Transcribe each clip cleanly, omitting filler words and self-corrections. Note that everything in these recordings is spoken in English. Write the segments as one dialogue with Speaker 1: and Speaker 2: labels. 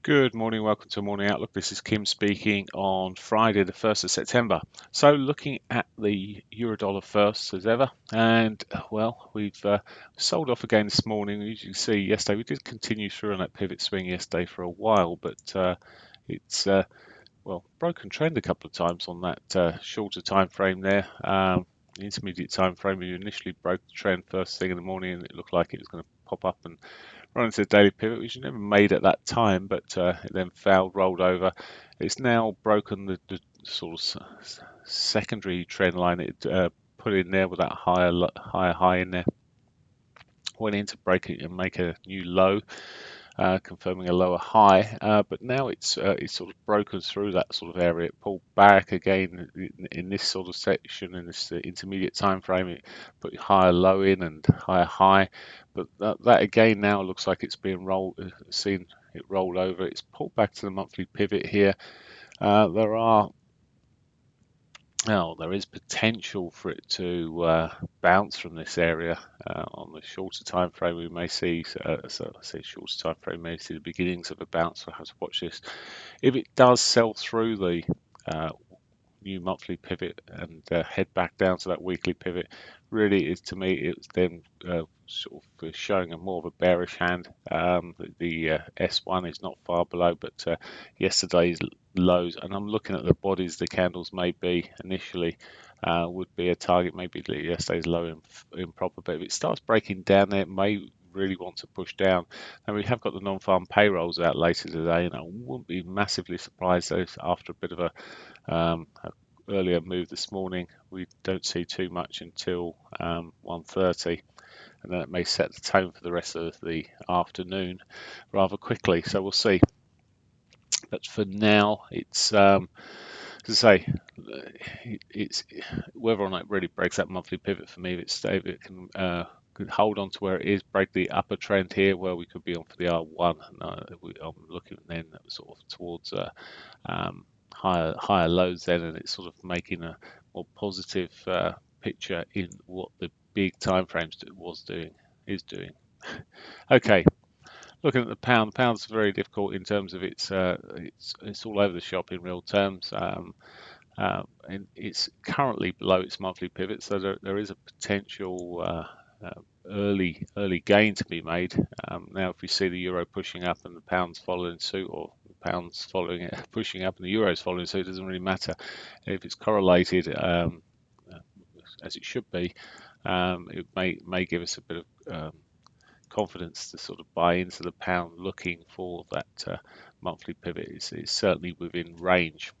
Speaker 1: Good morning, welcome to Morning Outlook. This is Kim speaking on Friday, the 1st of September. So looking at the Eurodollar first as ever, and well, we've sold off again this morning. As you can see, yesterday we did continue through on that pivot swing yesterday for a while, but it's well, broken trend a couple of times on that shorter time frame there. The intermediate time frame, we initially broke the trend first thing in the morning, and it looked like it was going to pop up and run into the daily pivot, which you never made at that time, but it then failed, rolled over. It's now broken the sort of secondary trend line it put in there with that higher high in there. Went in to break it and make a new low, confirming a lower high, but now it's sort of broken through that sort of area. It pulled back again in this sort of section, in this intermediate time frame. It put higher low in and higher high, but that again now looks like it's being seen it roll over. It's pulled back to the monthly pivot here. There is potential for it to bounce from this area on the shorter time frame. We may see, so I say shorter time frame, may see the beginnings of a bounce. We'll have to watch this. If it does sell through the new monthly pivot and head back down to that weekly pivot, really is, to me, it's then sort of showing a more of a bearish hand. The S1 is not far below, but yesterday's lows, and I'm looking at the bodies the candles may be initially, would be a target, maybe yesterday's low improper, but if it starts breaking down there, it may really want to push down. And we have got the non-farm payrolls out later today, and I wouldn't be massively surprised though, after a bit of a earlier move this morning, we don't see too much until 1:30, and then it may set the tone for the rest of the afternoon rather quickly, so we'll see. But for now, it's as I say, it's whether or not it really breaks that monthly pivot for me. If it can could hold on to where it is, break the upper trend here, where we could be on for the R1. I'm looking then sort of towards higher lows then, and it's sort of making a more positive picture in what the big time frames is doing. Okay, looking at the pound. The pound's very difficult in terms of it's all over the shop in real terms. And it's currently below its monthly pivot, so there is a potential early gain to be made. Now, if we see the euro pushing up and the pound's following suit, or the pound's following it, pushing up and the euro's following suit, it doesn't really matter. If it's correlated as it should be, it may give us a bit of confidence to sort of buy into the pound, looking for that monthly pivot. It's certainly within range.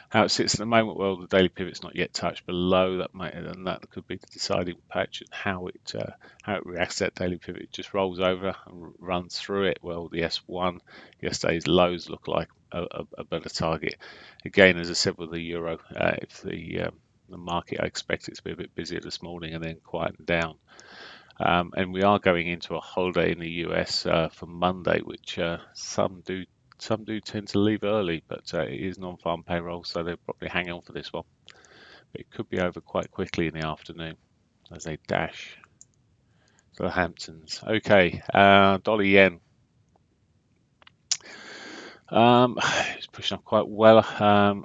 Speaker 1: How it sits at the moment, well, the daily pivot's not yet touched below that, and that could be the deciding patch and how it reacts to that daily pivot. It just rolls over and runs through it. Well, the S1, yesterday's lows look like a better target. Again, as I said with the euro, if the market, I expect it to be a bit busier this morning and then quieten down. And we are going into a holiday in the US for Monday, which some do tend to leave early, but it is non-farm payroll, so they'll probably hang on for this one. But it could be over quite quickly in the afternoon as they dash to the Hamptons. Okay, dollar yen. It's pushing up quite well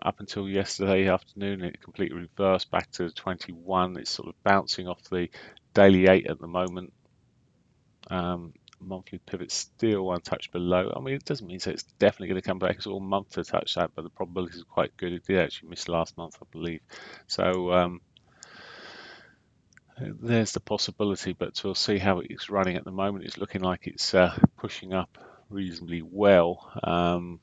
Speaker 1: up until yesterday afternoon. It completely reversed back to 21. It's sort of bouncing off the daily 8 at the moment. Monthly pivot still untouched below. I mean, it doesn't mean that it's definitely going to come back. It's all month to touch that, but the probability is quite good. It did actually miss last month, I believe. So there's the possibility, but we'll see how it's running at the moment. It's looking like it's pushing up reasonably well, and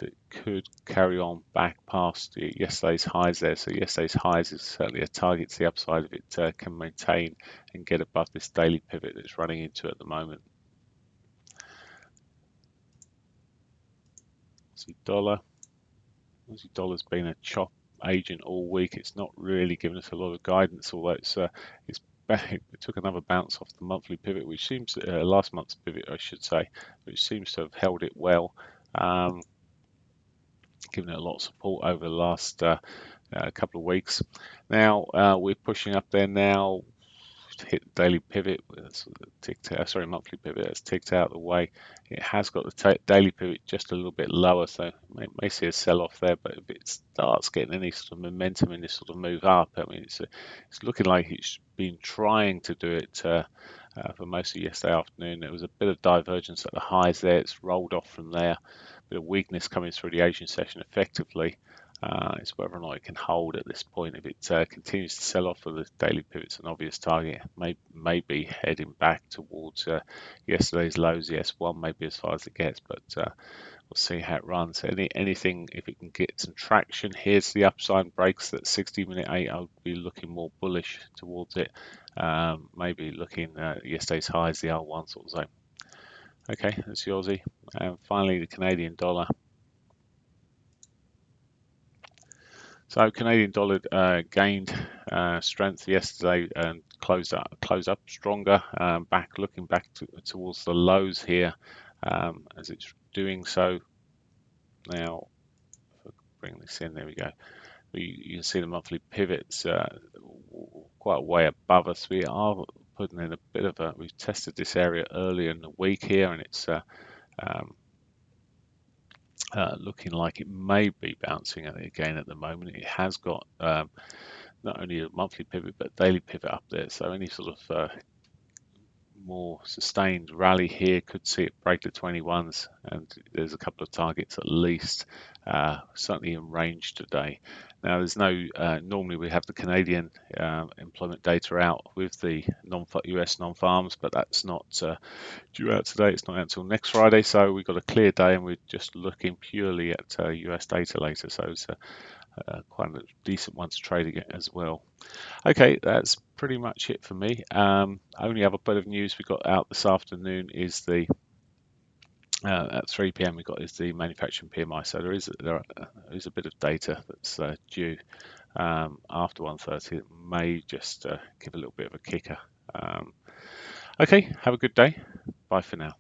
Speaker 1: it could carry on back past yesterday's highs there. So yesterday's highs is certainly a target to the upside if it can maintain and get above this daily pivot that's running into at the moment. Aussie dollar's been a chop agent all week. It's not really given us a lot of guidance, although it's back. It took another bounce off the monthly pivot, which seems last month's pivot, I should say, which seems to have held it well, given it a lot of support over the last a couple of weeks. Now we're pushing up there now. Hit the daily pivot, sorry, monthly pivot that's ticked out of the way. It has got the daily pivot just a little bit lower, so may see a sell off there. But if it starts getting any sort of momentum in this sort of move up, I mean, it's looking like it's been trying to do it for most of yesterday afternoon. There was a bit of divergence at the highs there. It's rolled off from there. A bit of weakness coming through the Asian session effectively. It's whether or not it can hold at this point. If it continues to sell off with the daily pivot's an obvious target, may be heading back towards yesterday's lows. The S1 maybe as far as it gets, but we'll see how it runs. Anything, if it can get some traction, here's the upside breaks that 60-minute 8. I'll be looking more bullish towards it. Maybe looking at yesterday's highs, the R1 sort of zone. Okay, that's the Aussie. And finally, the Canadian dollar. So Canadian dollar gained strength yesterday and closed up stronger. Looking back towards the lows here as it's doing so. Now, if I bring this in, there we go. You can see the monthly pivots quite a way above us. We are putting in a bit of a. We've tested this area earlier in the week here, and it's looking like it may be bouncing at it again at the moment. It has got not only a monthly pivot but daily pivot up there, so any sort of more sustained rally here could see it break the 21s, and there's a couple of targets at least certainly in range today. Now there's no normally we have the Canadian employment data out with the US non-farms, but that's not due out today. It's not out until next Friday, so we've got a clear day and we're just looking purely at US data later, so it's quite a decent one to trade again as well. Okay, that's pretty much it for me. Only other bit of news we got out this afternoon is the at 3 p.m. we got is the manufacturing PMI. So there is a bit of data that's due after 1:30. It may just give a little bit of a kicker. Okay, have a good day. Bye for now.